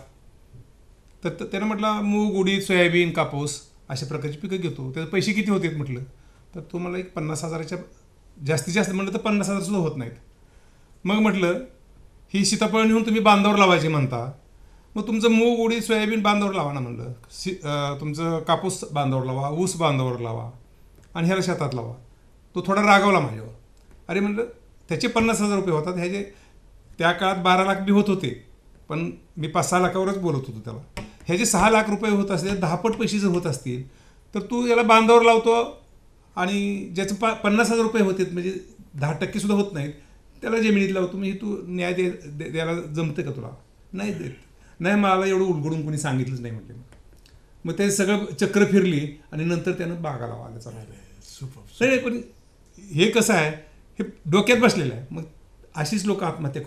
तर त्यानं म्हटलं मूग उडीद सोयाबीन कापूस अशा प्रकारची पिकं घेतो. त्याचे पैसे किती होते म्हटलं. तर तुम्हाला एक 50,000च्या जास्तीत जास्त म्हटलं तर 50,000 सुद्धा होत नाहीत. मग म्हटलं ही सीताफळ नेऊन तुम्ही बांधावर लावायची म्हणता. मग तुमचं मूग उडीद सोयाबीन बांधावर लावा ना म्हणलं. तुमचं कापूस बांधावर लावा, ऊस बांधावर लावा आणि ह्याला शेतात लावा. तो थोडा रागावला माझ्यावर. अरे म्हटलं त्याचे 50,000 रुपये होतात. ह्याचे त्या काळात 12 लाख बी होत होते, पण मी 5-6 लाखावरच बोलत होतो त्याला. ह्याचे 6 लाख रुपये होत असतील, 10 पट पैसे जर होत असतील तर तू याला बांधावर लावतो आणि ज्याचं 50,000 रुपये होते म्हणजे 10% सुद्धा होत नाहीत त्याला जमिनीत लावतो. म्हणजे तू न्याय द्यायला जमतं का तुला. नाही देत. नाही मला एवढं उलगडून कोणी सांगितलंच नाही म्हटलं. मग ते सगळं चक्र फिरली आणि नंतर त्यानं बागा लावायला चालू. नाही पण हे कसं आहे हे डोक्यात बसलेलं आहे. मग अशीच लोक आत्महत्या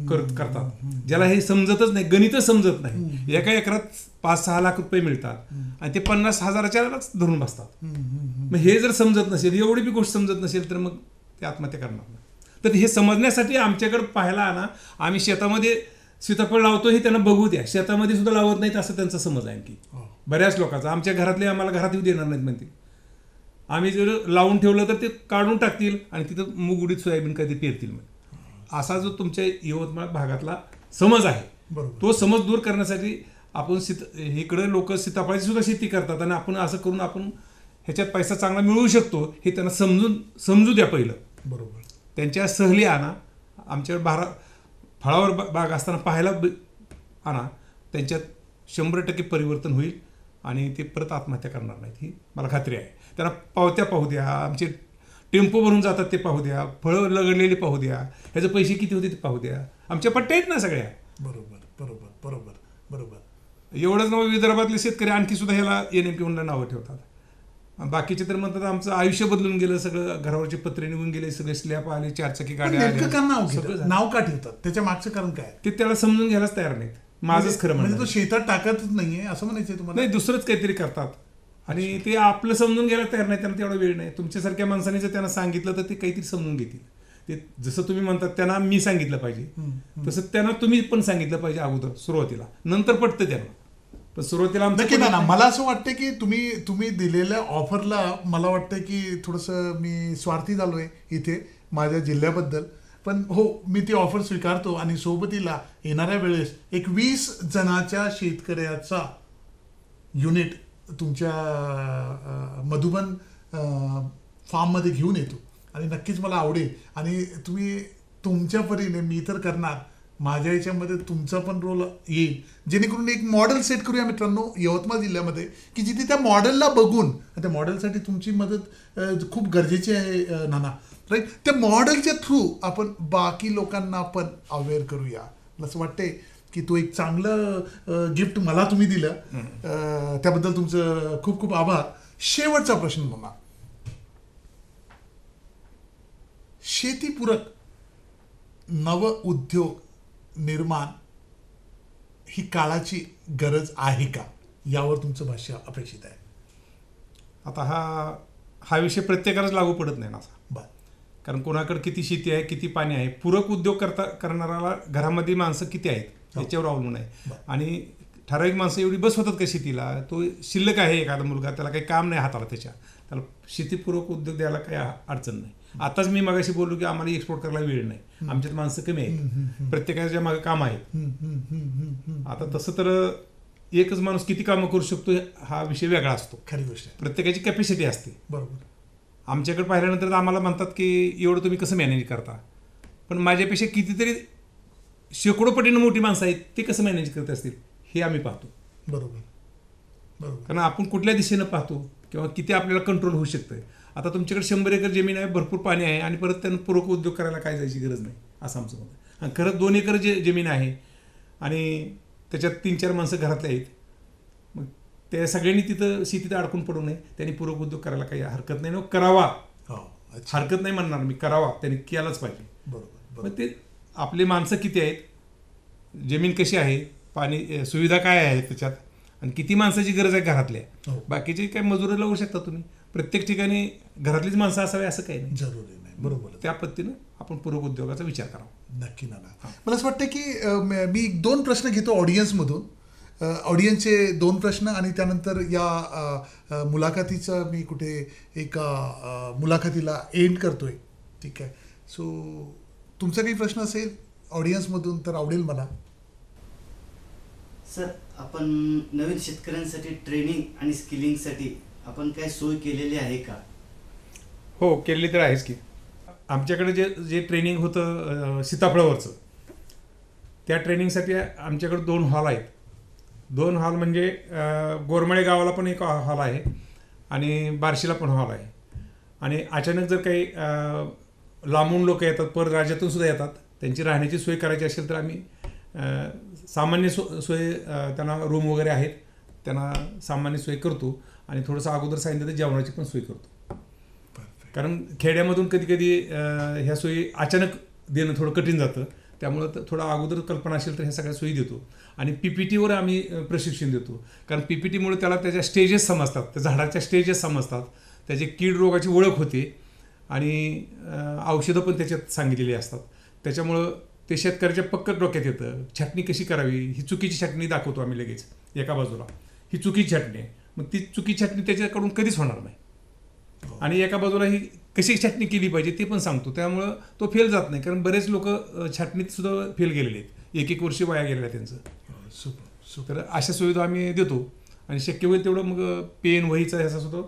करतात ज्याला हे समजतच नाही, गणितच समजत नाही. एका एकरात 5-6 लाख रुपये मिळतात आणि ते 50,000च्याच धरून बसतात. मग हे जर समजत नसेल, एवढी बी गोष्ट समजत नसेल तर मग ते आत्महत्या करणार नाही. तर हे समजण्यासाठी आमच्याकडे पाहायला आणा. आम्ही शेतामध्ये सीताफळ लावतो हे त्यांना बघू द्या. शेतामध्ये सुद्धा लावत नाहीत असं त्यांचा समज आहे. आणखी बऱ्याच लोकांचा आमच्या घरातले आम्हाला घरात येऊ देणार नाहीत म्हणते. आम्ही जर लावून ठेवलं तर ते काढून टाकतील आणि तिथं मूग उडीद सोयाबीन कधी पेरतील. असा जो तुमच्या यवतमाळ भागातला समज आहे तो समज दूर करण्यासाठी आपण इकडे लोक सीताफळाची सुद्धा शेती करतात आणि आपण असं करून आपण ह्याच्यात पैसा चांगला मिळवू शकतो हे त्यांना समजू द्या पहिलं. बरोबर. त्यांच्या सहली आणा. आमच्याकडे फळावर बाग असताना पाहायला आणा. त्यांच्यात 100% परिवर्तन होईल आणि ते परत आत्महत्या करणार नाहीत ही मला खात्री आहे. त्यांना पावत्या पाहू द्या, आमचे टेम्पो भरून जातात ते पाहू द्या, फळं लगडलेली पाहू द्या, ह्याचे पैसे किती होते ते पाहू द्या. आमच्या पट्ट्या आहेत ना सगळ्या. बरोबर बरोबर बरोबर बरोबर. एवढंच नव्हे विदर्भातले शेतकरी आणखी सुद्धा ह्याला NMPला नावं ठेवतात. बाकीचे तर म्हणतात आमचं आयुष्य बदलून गेलं, सगळं घरावरचे पत्रे निघून गेले, सगळे स्लॅब आले, 4-चाकी गाड्या आल्या. नाव का ठेवतात त्याच्या मागचं कारण काय ते त्याला समजून घ्यायलाच तयार नाहीत. माझंच खरं म्हणजे तो शेतात टाकतच नाहीये असं म्हणायचं तुम्हाला. नाही दुसरंच काहीतरी करतात आणि ते आपलं समजून घ्यायला तयार नाही. त्यांना तेवढा वेळ नाही. तुमच्यासारख्या माणसाने जर त्यांना सांगितलं तर ते काहीतरी समजून घेतील. ते जसं तुम्ही म्हणतात त्यांना मी सांगितलं पाहिजे तसं त्यांना तुम्ही पण सांगितलं पाहिजे अगोदर सुरुवातीला, नंतर पटतं त्यांना. पण सुरुवातीला मला असं वाटतं की तुम्ही दिलेल्या ऑफरला मला वाटतं की थोडंसं मी स्वार्थी झालोय इथे माझ्या जिल्ह्याबद्दल. पण हो मी ती ऑफर स्वीकारतो आणि सोबतीला येणाऱ्या वेळेस एक 20 जणाच्या शेतकऱ्याचा युनिट तुमच्या मधुबन फार्ममध्ये घेऊन येतो आणि नक्कीच मला आवडेल. आणि तुम्ही तुमच्या परीने मी तर करणार माझ्या याच्यामध्ये तुमचा पण रोल येईल जेणेकरून एक मॉडेल सेट करूया मित्रांनो यवतमाळ जिल्ह्यामध्ये की जिथे त्या मॉडेलला बघून, त्या मॉडेलसाठी तुमची मदत खूप गरजेची आहे नाना, राईट. त्या मॉडेलच्या थ्रू आपण बाकी लोकांना पण अवेअर करूया. असं वाटतंय की तो एक चांगलं गिफ्ट मला तुम्ही दिलं, त्याबद्दल तुमचं खूप खूप आभार. शेवटचा प्रश्न मला, शेतीपूरक नव उद्योग निर्माण ही काळाची गरज आहे का, यावर तुमचं भाष्य अपेक्षित आहे. आता हा विषय प्रत्येकालाच लागू पडत नाही ना असा. कारण कोणाकडे किती शेती आहे, किती पाणी आहे, पूरक उद्योग करणाऱ्याला घरामध्ये माणसं किती आहेत याच्यावर अवलंबून आहे. आणि ठराविक माणसं एवढी बस होतात का शेतीला, तो शिल्लक आहे एखादा मुलगा, त्याला काही काम नाही हाताला त्याला शेतीपूरक उद्योग द्यायला काही अडचण नाही. आताच मी मगाशी बोललो की आम्हाला एक्सपोर्ट करायला वेळ नाही, आमच्यात माणसं कमी आहेत, प्रत्येकाच्या मागे काम आहेत. आता तसं तर एकच माणूस किती कामं करू शकतो हा विषय वेगळा असतो. खरी गोष्ट आहे. प्रत्येकाची कॅपॅसिटी असते. बरोबर. आमच्याकडे पाहिल्यानंतर आम्हाला म्हणतात की एवढं तुम्ही कसं मॅनेज करता, पण माझ्यापेक्षा कितीतरी शेकडो पटीनं मोठी माणसं आहेत, ते कसं मॅनेज करत असतील हे आम्ही पाहतो. बरोबर बरोबर. कारण आपण कुठल्या दिशेनं पाहतो किंवा किती आपल्याला कंट्रोल होऊ शकतंय. आता तुमच्याकडे 100 एकर जमीन आहे, भरपूर पाणी आहे आणि परत त्यांना पूरक उद्योग करायला काय जायची गरज नाही असं आमचं मत आहे. आणि खरंच 2 एकर जमीन आहे आणि त्याच्यात 3-4 माणसं घरातले आहेत, मग त्या सगळ्यांनी तिथं शेतीत अडकून पडू नये. त्यांनी पूरक उद्योग करायला काही हरकत नाही, करावा. हरकत नाही म्हणणार मी, करावा, त्यांनी केलाच पाहिजे. बरोबर. मग ते आपले माणसं किती आहेत, जमीन कशी आहे, पाणी सुविधा काय आहे त्याच्यात, आणि किती माणसाची गरज आहे घरातल्या. हो. बाकीचे काय मजुरी लावू शकता तुम्ही. प्रत्येक ठिकाणी घरातलीच माणसं असावी असं काही नाही. जरुरी नाही. बरोबर. त्या पद्धतीनं आपण पूरक उद्योगाचा विचार करावा. नक्की ना. मला असं वाटतं की मी 2 प्रश्न घेतो ऑडियन्समधून. ऑडियन्सचे 2 प्रश्न आणि त्यानंतर या मुलाखतीचं मी कुठे एका मुलाखतीला एंड करतोय. ठीक आहे. सो तुमचा काही प्रश्न असेल ऑडियन्समधून तर आवडेल मला. सर, आपण नवीन शेतकऱ्यांसाठी ट्रेनिंग आणि स्किलिंगसाठी आपण काय सोय केलेली आहे का? हो, केलेली तर आहेच की. आमच्याकडे जे ट्रेनिंग होतं सीताफळावरचं, त्या ट्रेनिंगसाठी आमच्याकडे 2 हॉल आहेत. 2 हॉल म्हणजे गोरमळे गावाला पण एक हॉल आहे आणि बार्शीला पण हॉल आहे. आणि अचानक जर काही लांबून लोक येतात, परराज्यातून सुद्धा येतात, त्यांची राहण्याची सोय करायची असेल तर आम्ही सामान्य सोय त्यांना रूम वगैरे आहेत, त्यांना सामान्य सोय करतो. आणि थोडंसं अगोदर सांगितलं तर जेवणाची पण सोय करतो. कारण खेड्यामधून कधी कधी ह्या सोयी अचानक देणं थोडं कठीण जातं. त्यामुळं थोडं अगोदर कल्पना असेल तर ह्या सगळ्या सोयी देतो. आणि PPTवर आम्ही प्रशिक्षण देतो. कारण PPTमुळे त्याला त्याच्या स्टेजेस समजतात, त्या झाडाच्या स्टेजेस समजतात, त्याचे कीड रोगाची ओळख होते आणि औषधं पण त्याच्यात सांगितलेली असतात. त्याच्यामुळं ते शेतकऱ्याच्या पक्क डोक्यात येतं. छाटणी कशी करावी ही चुकीची छाटणी दाखवतो आम्ही लगेच एका बाजूला. ही चुकीची छाटणी आहे, मग ती चुकीची छाटणी त्याच्याकडून कधीच होणार नाही. आणि एका बाजूला ही कशी छाटणी केली पाहिजे ते पण सांगतो. त्यामुळं तो फेल जात नाही. कारण बरेच लोक छाटणीत सुद्धा फेल गेलेले आहेत, 1-1 वर्ष वाया गेलेलं आहे त्यांचं. तर अशा सुविधा आम्ही देतो. आणि शक्य होईल तेवढं मग पेन वहीचा ह्याचा सुद्धा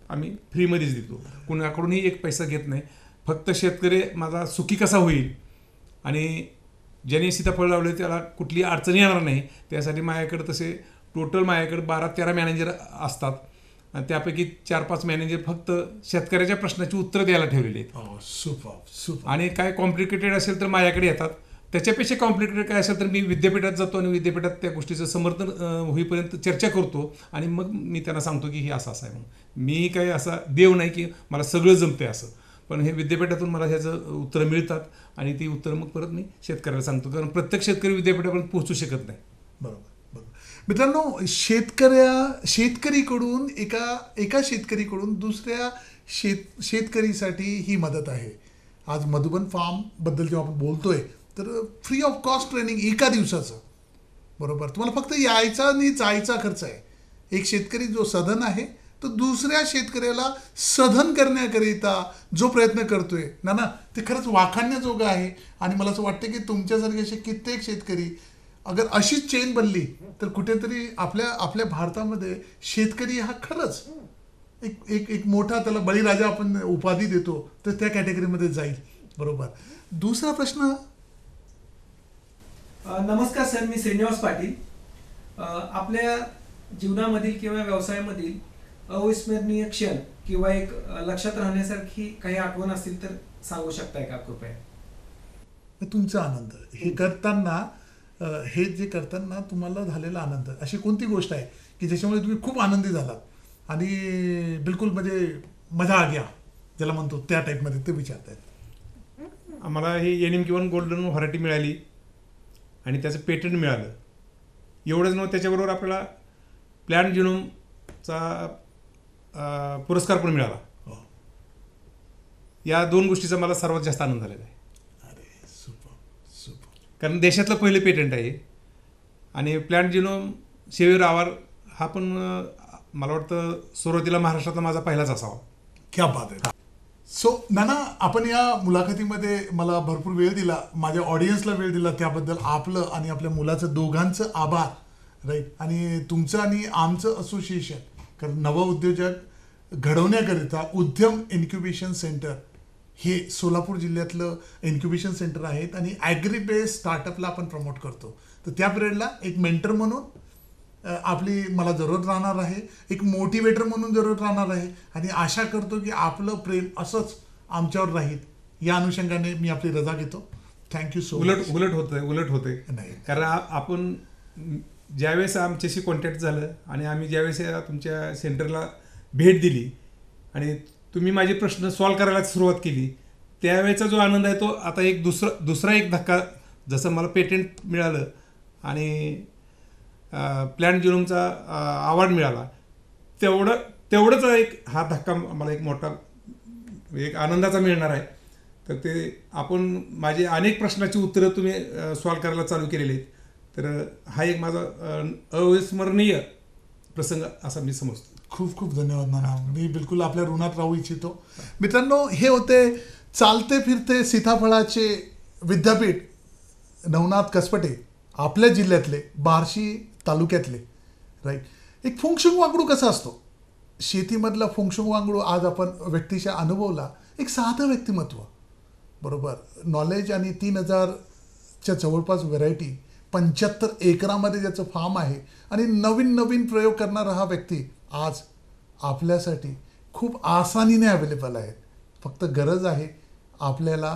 आम्ही फ्रीमध्येच देतो. कुणाकडूनही 1 पैसा घेत नाही. फक्त शेतकरी माझा सुखी कसा होईल आणि ज्याने सीताफळ लावले त्याला कुठली अडचण येणार नाही, त्यासाठी माझ्याकडे तसे टोटल माझ्याकडे 12-13 मॅनेजर असतात. आणि त्यापैकी 4-5 मॅनेजर फक्त शेतकऱ्याच्या प्रश्नाची उत्तरं द्यायला ठेवलेली आहेत. आणि काय कॉम्प्लिकेटेड असेल तर माझ्याकडे येतात. त्याच्यापेक्षा कॉम्प्लिकेटेड काय असेल तर मी विद्यापीठात जातो आणि विद्यापीठात त्या गोष्टीचं समर्थन होईपर्यंत चर्चा करतो. आणि मग मी त्यांना सांगतो की हे असं आहे म्हणून. मी काही असा देव नाही की मला सगळं जमतंय असं. पण हे विद्यापीठातून मला ह्याचं उत्तरं मिळतात आणि ती उत्तरं मग परत मी शेतकऱ्याला सांगतो. कारण प्रत्येक शेतकरी विद्यापीठापर्यंत पोहोचू शकत नाही. बरोबर. मित्रांनो, शेतकरीकडून एका शेतकरीकडून दुसऱ्या शेतकरीसाठी ही मदत आहे. आज मधुबन फार्म बद्दल जेव्हा आपण बोलतोय तर फ्री ऑफ कॉस्ट ट्रेनिंग 1 दिवसाचं. बरोबर. तुम्हाला फक्त यायचा आणि जायचा खर्च आहे. एक शेतकरी जो सधन आहे तो दुसऱ्या शेतकऱ्याला सधन करण्याकरिता जो प्रयत्न करतोय ना ते खरंच वाखाणण्याजोगं आहे. आणि मला असं वाटतं की तुमच्यासारखे असे कित्येक शेतकरी अगर अशीच चेन बनली तर कुठेतरी आपल्या भारतामध्ये शेतकरी हा खरंच एक मोठा, त्याला बळीराजा आपण उपाधी देतो तर त्या कॅटेगरीमध्ये जाईल. बरोबर. दुसरा प्रश्न. नमस्कार सर, मी श्रीनिवास पाटील. आपल्या जीवनामधील किंवा व्यवसायामधील अविस्मरणीय क्षण किंवा एक लक्षात राहण्यासारखी काही आठवण असतील तर सांगू शकताय का कृपया? तुमचा आनंद हे जे करताना तुम्हाला झालेला आनंद, अशी कोणती गोष्ट आहे की ज्याच्यामुळे तुम्ही खूप आनंदी झालात आणि बिलकुल म्हणजे मजा आ गया ज्याला म्हणतो त्या टाईपमध्ये ते विचारतायत? आम्हाला ही NM1 गोल्डन व्हरायटी मिळाली आणि त्याचं पेटंट मिळालं. एवढंच नव्हतं, त्याच्याबरोबर आपल्याला प्लॅन्ट जिनोमचा पुरस्कार पण मिळाला. या 2 गोष्टीचा मला सर्वात जास्त आनंद झालेला आहे. कारण देशातलं पहिलं पेटंट आहे. आणि प्लॅन्ट जिनोम सेव्हियर आवार हा पण मला वाटतं सुरुवातीला महाराष्ट्रातला माझा पहिलाच असावा. क्या बात आहे. सो नाना, आपण या मुलाखतीमध्ये मला भरपूर वेळ दिला, माझ्या ऑडियन्सला वेळ दिला, त्याबद्दल आपलं आणि आपल्या मुलाचं दोघांचं आभार. राईट. आणि तुमचं आणि आमचं असोसिएशन, कारण नवउद्योजक घडवण्याकरिता उद्यम इन्क्युबेशन सेंटर हे सोलापूर जिल्ह्यातलं इन्क्युबेशन सेंटर आहेत आणि ॲग्री बेस्ड स्टार्टअपला आपण प्रमोट करतो. तर त्या पिरियडला एक मेंटर म्हणून आपली मला जरूरत राहणार आहे, एक मोटिवेटर म्हणून जरूरत राहणार आहे. आणि आशा करतो की आपलं प्रेम असंच आमच्यावर राहील. या अनुषंगाने मी आपली रजा घेतो. Thank you so much. उलट होते नाही, कारण आपण ज्यावेळेस आमच्याशी कॉन्टॅक्ट झालं आणि आम्ही ज्यावेळेस तुमच्या सेंटरला भेट दिली आणि तुम्ही माझे प्रश्न सॉल्व्ह करायला सुरुवात केली, त्यावेळेचा जो आनंद आहे तो आता एक दुसरा एक धक्का, जसं मला पेटंट मिळालं आणि प्लॅन जिनोमचा अवॉर्ड मिळाला, तेवढंच एक हा धक्का मला एक मोठा एक आनंदाचा मिळणार आहे. तर ते आपण माझे अनेक प्रश्नाची उत्तरं तुम्ही सॉल्व करायला चालू केलेली आहेत. तर हा एक माझा अविस्मरणीय प्रसंग असा मी समजतो. खूप खूप धन्यवाद नाना, मी बिलकुल आपल्या ऋणात राहू इच्छितो. मित्रांनो, हे होते चालते फिरते सीताफळाचे विद्यापीठ नवनाथ कसपटे, आपल्या जिल्ह्यातले, बार्शी तालुक्यातले. राईट. एक फुंगशुंग वांगडू कसा असतो, शेतीमधला फुंगशुंग वांगडू आज आपण व्यक्तीच्या अनुभवला. एक साधं व्यक्तिमत्व, बरोबर, नॉलेज आणि 3000च्या जवळपास व्हरायटी, 75 एकरामध्ये ज्याचं फार्म आहे आणि नवीन नवीन प्रयोग करणारा हा व्यक्ती आज आपल्यासाठी खूप आसानीने अवेलेबल आहेत. फक्त गरज आहे आपल्याला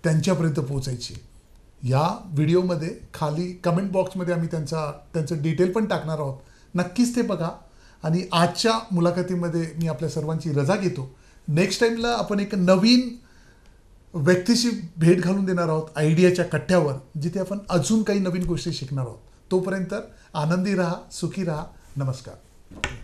त्यांच्यापर्यंत पोचायची. या व्हिडिओमध्ये खाली कमेंट बॉक्समध्ये आम्ही त्यांचं डिटेल पण टाकणार आहोत. नक्कीच ते बघा. आणि आजच्या मुलाखतीमध्ये मी आपल्या सर्वांची रजा घेतो. नेक्स्ट टाईमला आपण एक नवीन व्यक्तीशी भेट घालून देणार आहोत आयडियाच्या कट्ट्यावर, जिथे आपण अजून काही नवीन गोष्टी शिकणार आहोत. तोपर्यंत आनंदी राहा, सुखी राहा. नमस्कार.